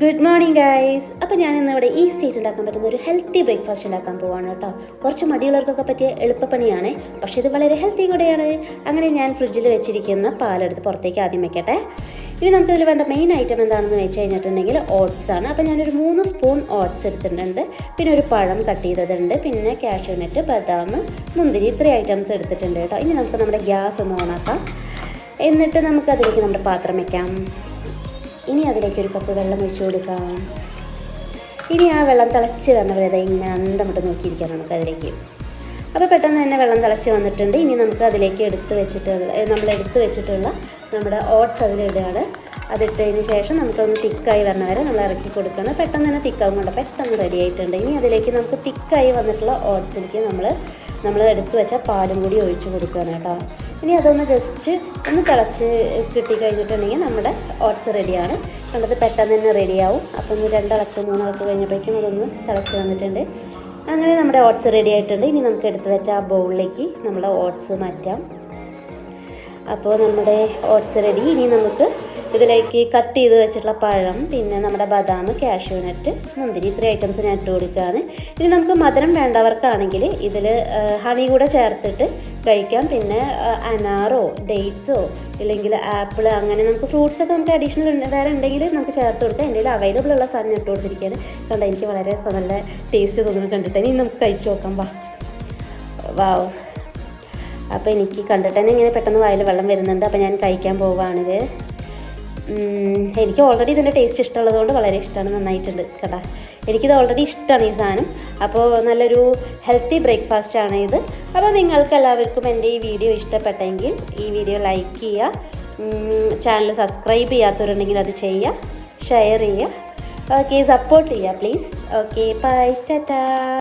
Good morning guys. അപ്പോൾ ഞാൻ ഇന്നിവിടെ ഈസി ആയിട്ട് ഉണ്ടാക്കാൻ പറ്റുന്ന ഒരു ഹെൽത്തി ബ്രേക്ക്ഫാസ്റ്റ് ഉണ്ടാക്കാൻ പോവാണ് കേട്ടോ. കുറച്ച് മടിയുള്ളവർക്കൊക്കെ പറ്റിയ എളുപ്പപ്പണിയാണ്, പക്ഷേ ഇത് വളരെ ഹെൽത്തി കൂടെയാണ്. അങ്ങനെ ഞാൻ ഫ്രിഡ്ജിൽ വെച്ചിരിക്കുന്ന പാലെടുത്ത് പുറത്തേക്ക് ആദ്യം വെക്കട്ടെ. ഇനി നമുക്കിതിൽ വേണ്ട മെയിൻ ഐറ്റം എന്താണെന്ന് വെച്ച് കഴിഞ്ഞിട്ടുണ്ടെങ്കിൽ ഓട്സ് ആണ്. അപ്പോൾ ഞാനൊരു 3 സ്പൂൺ ഓട്സ് എടുത്തിട്ടുണ്ട്, പിന്നെ ഒരു പഴം കട്ട് ചെയ്തതുണ്ട്, പിന്നെ കാഷ്യൂ നട്ട്, ബദാം, മുന്തിരി, ഇത്രയും ഐറ്റംസ് എടുത്തിട്ടുണ്ട് കേട്ടോ. ഇനി നമുക്ക് നമ്മുടെ ഗ്യാസ് ഒന്ന് ഓണാക്കാം. എന്നിട്ട് നമുക്കതിലേക്ക് നമ്മുടെ പാത്രം വയ്ക്കാം. ഇനി അതിലേക്ക് ഒരു കപ്പ് വെള്ളം ഒഴിച്ചു കൊടുക്കാം. ഇനി ആ വെള്ളം തിളച്ച് വന്നവരെ ഇങ്ങനെ അന്തമിട്ട് നോക്കിയിരിക്കാം നമുക്കതിലേക്ക്. അപ്പോൾ പെട്ടെന്ന് തന്നെ വെള്ളം തിളച്ച് വന്നിട്ടുണ്ട്. ഇനി നമുക്ക് അതിലേക്ക് എടുത്ത് വെച്ചിട്ടുള്ള നമ്മുടെ ഓട്സ് അതിലിടുകയാണ്. അതിട്ടതിന് ശേഷം നമുക്കൊന്ന് തിക്കായി വരണ വരെ നമ്മൾ ഇറക്കി കൊടുക്കണം. പെട്ടെന്ന് തന്നെ തിക്കാവും കൊണ്ട് പെട്ടെന്ന് റെഡി ആയിട്ടുണ്ട്. ഇനി അതിലേക്ക് നമുക്ക് തിക്കായി വന്നിട്ടുള്ള ഓട്സിലേക്ക് നമ്മൾ എടുത്ത് വെച്ച പാലും കൂടി ഒഴിച്ച് കൊടുക്കുകയാണ് കേട്ടോ. ഇനി അതൊന്ന് ജസ്റ്റ് ഒന്ന് തിളച്ച് കിട്ടിക്കഴിഞ്ഞിട്ടുണ്ടെങ്കിൽ നമ്മുടെ ഓട്സ് റെഡിയാണ്. കണ്ടത് പെട്ടെന്ന് തന്നെ റെഡിയാവും. അപ്പം 2 ഇളക്ക് 3 ഇളക്ക് കഴിഞ്ഞപ്പോഴേക്കും അതൊന്ന് തിളച്ച് വന്നിട്ടുണ്ട്. അങ്ങനെ നമ്മുടെ ഓട്സ് റെഡി ആയിട്ടുണ്ട്. ഇനി നമുക്ക് എടുത്ത് വെച്ച ആ ബൗളിലേക്ക് നമ്മുടെ ഓട്സ് മാറ്റാം. അപ്പോൾ നമ്മുടെ ഓട്സ് റെഡി. ഇനി നമുക്ക് ഇതിലേക്ക് കട്ട് ചെയ്ത് വെച്ചിട്ടുള്ള പഴം, പിന്നെ നമ്മുടെ ബദാം, കാഷ്യൂ നട്ട്, മുന്തിരി, ഇത്രയും ഐറ്റംസ് ഞാൻ ഇട്ട് കൊടുക്കുകയാണ്. ഇനി നമുക്ക് മധുരം വേണ്ടവർക്കാണെങ്കിൽ ഇതിൽ ഹണി കൂടെ ചേർത്തിട്ട് കഴിക്കാം. പിന്നെ അനാറോ ഡേറ്റ്സോ ഇല്ലെങ്കിൽ ആപ്പിൾ, അങ്ങനെ നമുക്ക് ഫ്രൂട്ട്സൊക്കെ നമുക്ക് അഡീഷണൽ വേറെ ഉണ്ടെങ്കിൽ നമുക്ക് ചേർത്ത് കൊടുക്കാം. എൻ്റെ അവൈലബിൾ ഉള്ള സാധനം ഇട്ട് കൊടുത്തിരിക്കുകയാണ്. കണ്ടാൽ എനിക്ക് വളരെ നല്ല ടേസ്റ്റ് തോന്നുന്നു കണ്ടിട്ട്. ഇനി നമുക്ക് കഴിച്ച് നോക്കാം. വാവ്. അപ്പോൾ എനിക്ക് കണ്ടിട്ട് തന്നെ ഇങ്ങനെ പെട്ടെന്ന് വായിൽ വെള്ളം വരുന്നുണ്ട്. അപ്പോൾ ഞാൻ കഴിക്കാൻ പോവുകയാണിത്. എനിക്ക് ഓൾറെഡി ഇതിൻ്റെ ടേസ്റ്റ് ഇഷ്ടമുള്ളതുകൊണ്ട് വളരെ ഇഷ്ടമാണ്, നന്നായിട്ടുണ്ട് കേട്ടോ. എനിക്കിത് ഓൾറെഡി ഇഷ്ടമാണ് ഈ സാധനം. അപ്പോൾ നല്ലൊരു ഹെൽത്തി ബ്രേക്ക്ഫാസ്റ്റ് ആണ് ഇത്. അപ്പോൾ നിങ്ങൾക്ക് എല്ലാവർക്കും എൻ്റെ ഈ വീഡിയോ ഇഷ്ടപ്പെട്ടെങ്കിൽ ഈ വീഡിയോ ലൈക്ക് ചെയ്യുക, ചാനൽ സബ്സ്ക്രൈബ് ചെയ്യാത്തവരുണ്ടെങ്കിൽ അത് ചെയ്യുക, ഷെയർ ചെയ്യുക, ഓക്കെ, സപ്പോർട്ട് ചെയ്യുക പ്ലീസ്. Okay, bye, Tata.